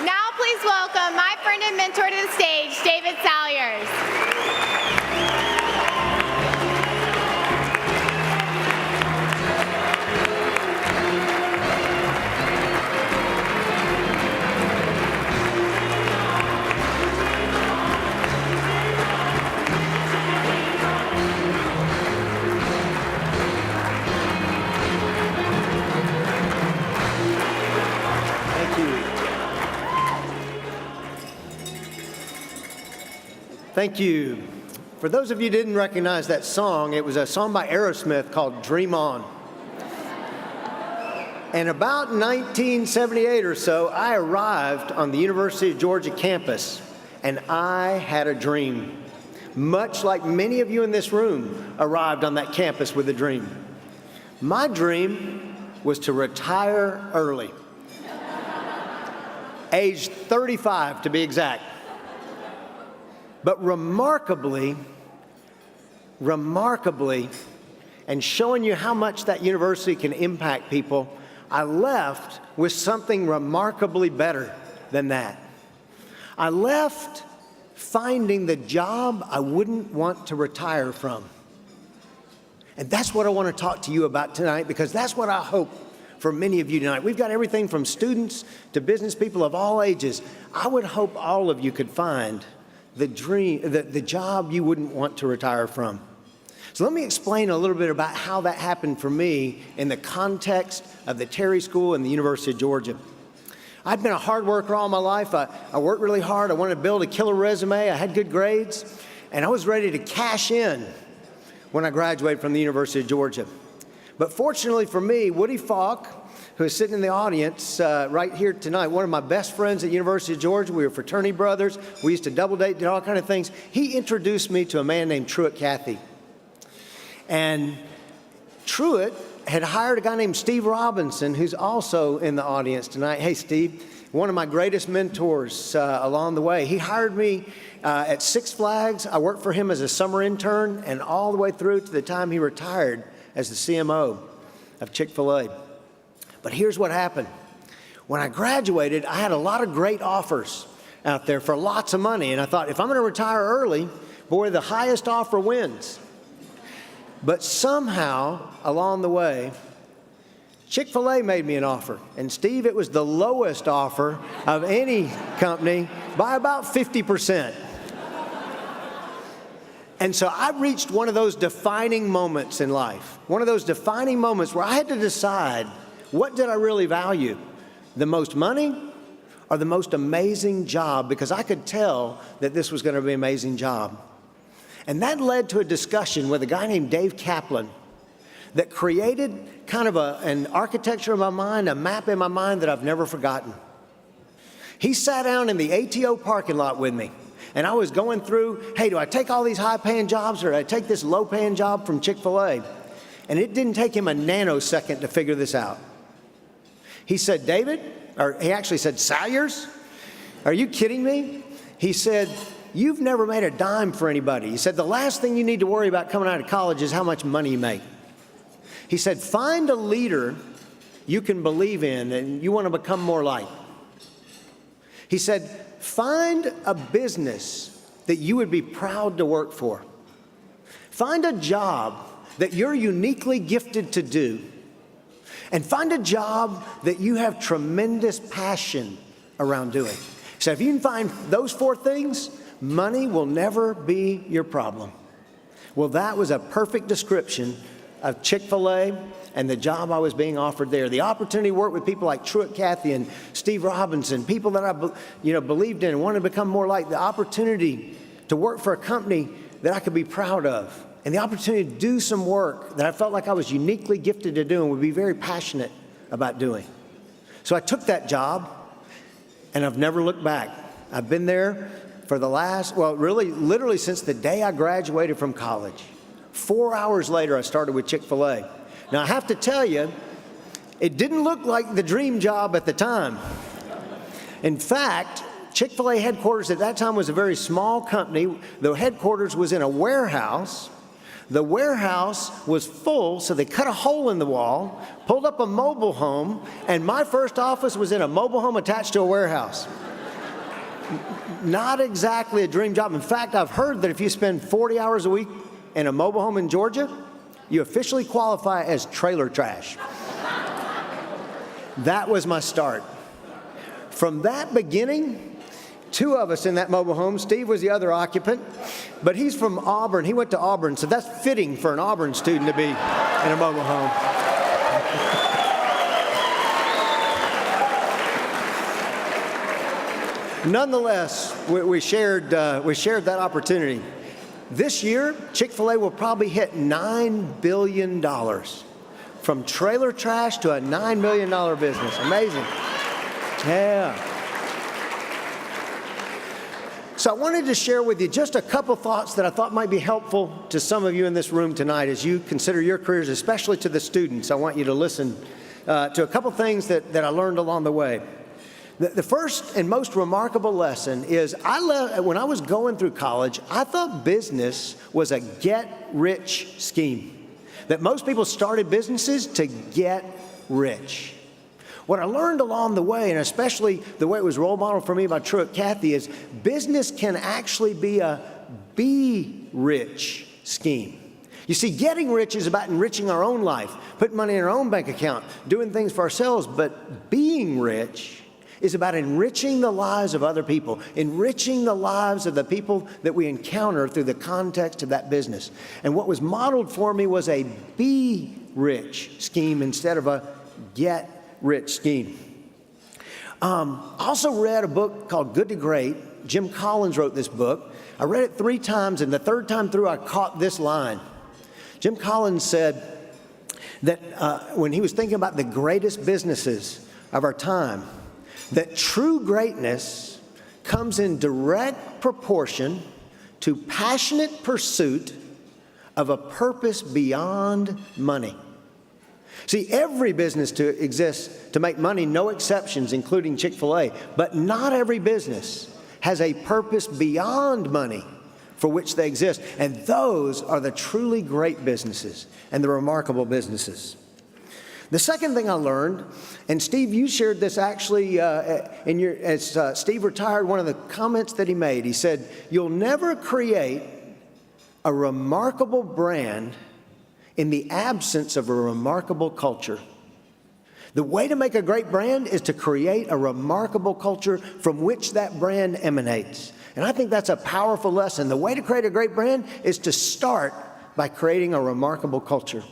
Now please welcome my friend and mentor to the stage, David Salyers. Thank you. For those of you who didn't recognize that song, it was a song by Aerosmith called Dream On. And about 1978 or so, I arrived on the University of Georgia campus, and I had a dream, much like many of you in this room arrived on that campus with a dream. My dream was to retire early, age 35 to be exact. But remarkably, and showing you how much that university can impact people, I left with something remarkably better than that. I left finding the job I wouldn't want to retire from. And that's what I want to talk to you about tonight, because that's what I hope for many of you tonight. We've got everything from students to business people of all ages. I would hope all of you could find the dream, the job you wouldn't want to retire from. So let me explain a little bit about how that happened for me in the context of the Terry School and the University of Georgia. I've been a hard worker all my life. I worked really hard. I wanted to build a killer resume. I had good grades, and I was ready to cash in when I graduated from the University of Georgia. But fortunately for me, Woody Falk, who is sitting in the audience right here tonight, one of my best friends at University of Georgia. We were fraternity brothers. We used to double date, did all kind of things. He introduced me to a man named Truett Cathy. And Truett had hired a guy named Steve Robinson, who's also in the audience tonight. Hey, Steve, one of my greatest mentors along the way. He hired me at Six Flags. I worked for him as a summer intern and all the way through to the time he retired as the CMO of Chick-fil-A. But here's what happened. When I graduated, I had a lot of great offers out there for lots of money. And I thought, if I'm going to retire early, boy, the highest offer wins. But somehow, along the way, Chick-fil-A made me an offer. And Steve, it was the lowest offer of any company by about 50%. And so I reached one of those defining moments in life, one of those defining moments where I had to decide, what did I really value? The most money or the most amazing job? Because I could tell that this was going to be an amazing job. And that led to a discussion with a guy named Dave Kaplan that created kind of an architecture in my mind, a map in my mind that I've never forgotten. He sat down in the ATO parking lot with me, and I was going through, hey, do I take all these high-paying jobs or do I take this low-paying job from Chick-fil-A? And it didn't take him a nanosecond to figure this out. He said, David, or he actually said, Salyers, are you kidding me? He said, you've never made a dime for anybody. He said, the last thing you need to worry about coming out of college is how much money you make. He said, find a leader you can believe in and you want to become more like. He said, find a business that you would be proud to work for. Find a job that you're uniquely gifted to do. And find a job that you have tremendous passion around doing. So if you can find those four things, money will never be your problem. Well, that was a perfect description of Chick-fil-A and the job I was being offered there. The opportunity to work with people like Truett Cathy and Steve Robinson, people that I believed in and wanted to become more like. The opportunity to work for a company that I could be proud of. And the opportunity to do some work that I felt like I was uniquely gifted to do and would be very passionate about doing. So I took that job, and I've never looked back. I've been there for the last, well, really, literally since the day I graduated from college. 4 hours later, I started with Chick-fil-A. Now, I have to tell you, it didn't look like the dream job at the time. In fact, Chick-fil-A headquarters at that time was a very small company. The headquarters was in a warehouse. The warehouse was full, so they cut a hole in the wall, pulled up a mobile home, and my first office was in a mobile home attached to a warehouse. not exactly a dream job. In fact, I've heard that if you spend 40 hours a week in a mobile home in Georgia, you officially qualify as trailer trash. That was my start. From that beginning, two of us in that mobile home. Steve was the other occupant, but he's from Auburn. He went to Auburn, so that's fitting for an Auburn student to be in a mobile home. Nonetheless, we shared that opportunity. This year, Chick-fil-A will probably hit $9 billion. From trailer trash to a $9 million business. Amazing. Yeah. So I wanted to share with you just a couple thoughts that I thought might be helpful to some of you in this room tonight as you consider your careers, especially to the students. I want you to listen to a couple things that I learned along the way. The first and most remarkable lesson is when I was going through college, I thought business was a get-rich scheme, that most people started businesses to get rich. What I learned along the way, and especially the way it was role modeled for me by Truett Cathy, is business can actually be a be-rich scheme. You see, getting rich is about enriching our own life, putting money in our own bank account, doing things for ourselves, but being rich is about enriching the lives of other people, enriching the lives of the people that we encounter through the context of that business. And what was modeled for me was a be rich scheme instead of a get rich scheme. I also read a book called Good to Great. Jim Collins wrote this book. I read it 3 times, and the third time through, I caught this line. Jim Collins said that when he was thinking about the greatest businesses of our time, that true greatness comes in direct proportion to passionate pursuit of a purpose beyond money. See, every business exists to make money, no exceptions, including Chick-fil-A, but not every business has a purpose beyond money for which they exist, and those are the truly great businesses and the remarkable businesses. The second thing I learned, and Steve, you shared this actually as Steve retired, one of the comments that he made, he said, "You'll never create a remarkable brand in the absence of a remarkable culture. The way to make a great brand is to create a remarkable culture from which that brand emanates." And I think that's a powerful lesson. The way to create a great brand is to start by creating a remarkable culture.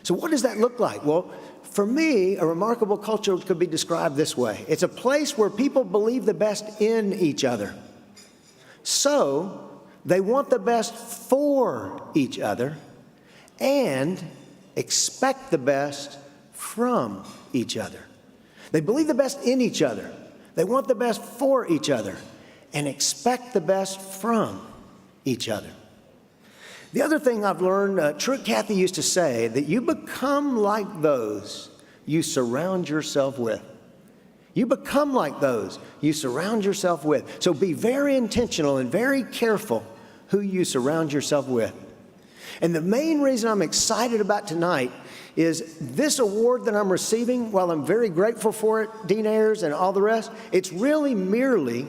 So what does that look like? Well, for me, a remarkable culture could be described this way. It's a place where people believe the best in each other. So they want the best for each other and expect the best from each other. They believe the best in each other. They want the best for each other and expect the best from each other. The other thing I've learned, Truett Cathy used to say that you become like those you surround yourself with. You become like those you surround yourself with. So be very intentional and very careful who you surround yourself with. And the main reason I'm excited about tonight is this award that I'm receiving, while I'm very grateful for it, Dean Ayers and all the rest, it's really merely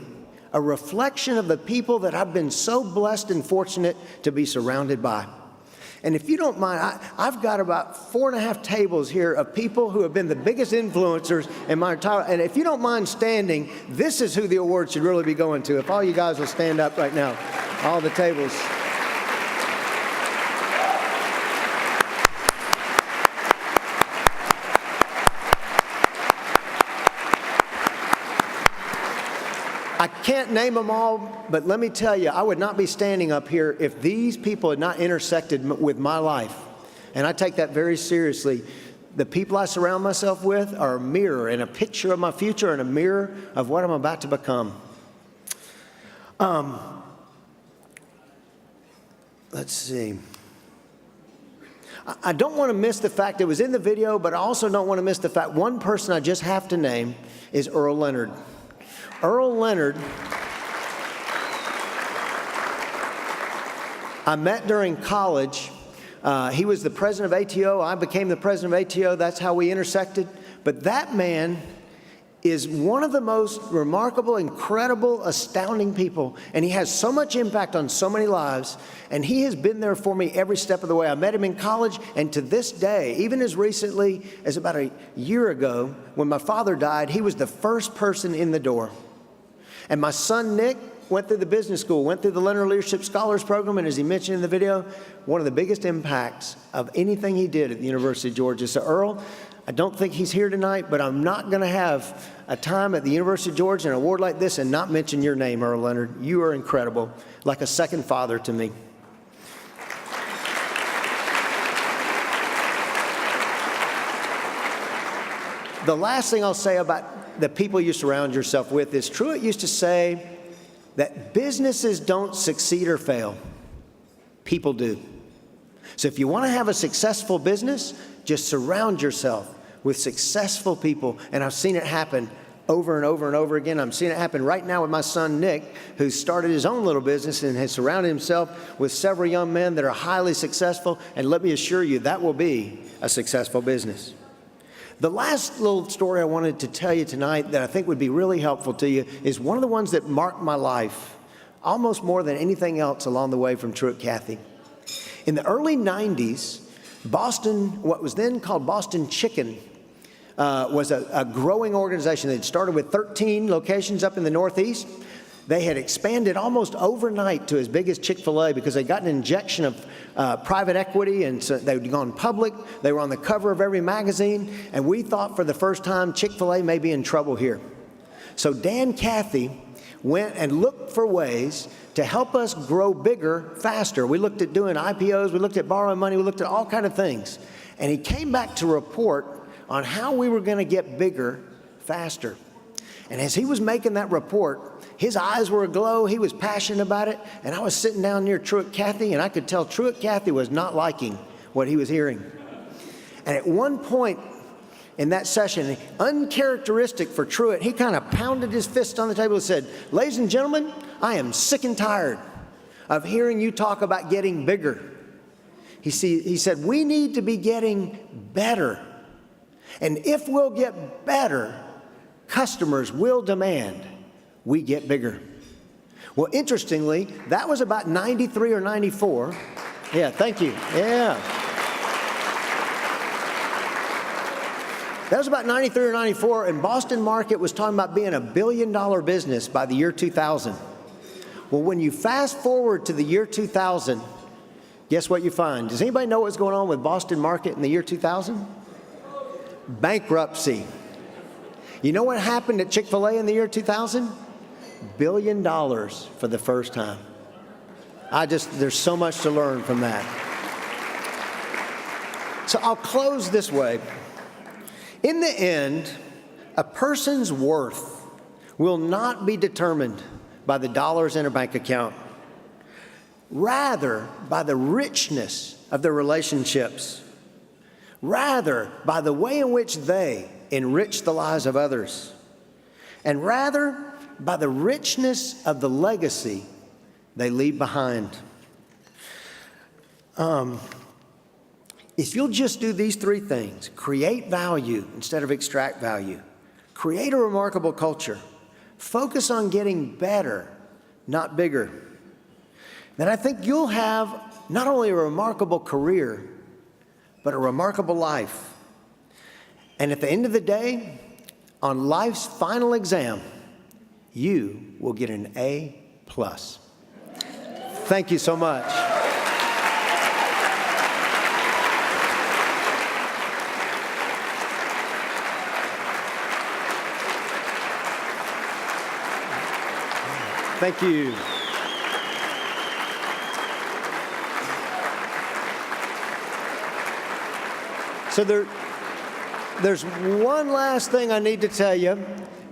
a reflection of the people that I've been so blessed and fortunate to be surrounded by. And if you don't mind, I've got about 4.5 tables here of people who have been the biggest influencers in my entire, and if you don't mind standing, this is who the award should really be going to. If all you guys will stand up right now, all the tables. I can't name them all, but let me tell you, I would not be standing up here if these people had not intersected with my life. And I take that very seriously. The people I surround myself with are a mirror and a picture of my future and a mirror of what I'm about to become. Let's see. I don't want to miss the fact it was in the video, but I also don't want to miss the fact one person I just have to name is Earl Leonard. Earl Leonard, I met during college. He was the president of ATO. I became the president of ATO. That's how we intersected. But that man is one of the most remarkable, incredible, astounding people. And he has so much impact on so many lives. And he has been there for me every step of the way. I met him in college, and to this day, even as recently as about a year ago, when my father died, he was the first person in the door. And my son, Nick, went through the business school, went through the Leonard Leadership Scholars Program, and as he mentioned in the video, one of the biggest impacts of anything he did at the University of Georgia. So Earl, I don't think he's here tonight, but I'm not going to have a time at the University of Georgia, an award like this, and not mention your name, Earl Leonard. You are incredible, like a second father to me. The last thing I'll say about the people you surround yourself with is Truett used to say that businesses don't succeed or fail. People do. So if you want to have a successful business, just surround yourself with successful people. And I've seen it happen over and over and over again. I'm seeing it happen right now with my son, Nick, who started his own little business and has surrounded himself with several young men that are highly successful. And let me assure you, that will be a successful business. The last little story I wanted to tell you tonight that I think would be really helpful to you is one of the ones that marked my life almost more than anything else along the way from Truett Cathy. In the early 90s, Boston, what was then called Boston Chicken, was a growing organization. They'd started with 13 locations up in the Northeast. They had expanded almost overnight to as big as Chick-fil-A because they got an injection of private equity, and so they'd gone public. They were on the cover of every magazine, and we thought for the first time Chick-fil-A may be in trouble here. So Dan Cathy went and looked for ways to help us grow bigger, faster. We looked at doing IPOs, we looked at borrowing money, we looked at all kinds of things. And he came back to report on how we were going to get bigger, faster. And as he was making that report, his eyes were aglow, he was passionate about it, and I was sitting down near Truett Cathy, and I could tell Truett Cathy was not liking what he was hearing. And at one point in that session, uncharacteristic for Truett, he kind of pounded his fist on the table and said, "Ladies and gentlemen, I am sick and tired of hearing you talk about getting bigger." He said, "We need to be getting better. And if we'll get better, customers will demand we get bigger." Well, interestingly, that was about 93 or 94. Yeah, thank you. Yeah. That was about 93 or 94, and Boston Market was talking about being $1 billion business by the year 2000. Well, when you fast forward to the year 2000, guess what you find? Does anybody know what's going on with Boston Market in the year 2000? Bankruptcy. You know what happened at Chick-fil-A in the year 2000? $1 billion for the first time. There's so much to learn from that. So I'll close this way. In the end, a person's worth will not be determined by the dollars in a bank account, rather by the richness of their relationships, rather by the way in which they enrich the lives of others, and rather by the richness of the legacy they leave behind. If you'll just do these three things, create value instead of extract value, create a remarkable culture, focus on getting better, not bigger, then I think you'll have not only a remarkable career, but a remarkable life. And at the end of the day, on life's final exam, you will get an A+. Thank you so much. Thank you. So there's one last thing I need to tell you.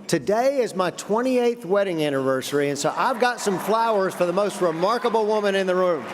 Today is my 28th wedding anniversary, and so I've got some flowers for the most remarkable woman in the room.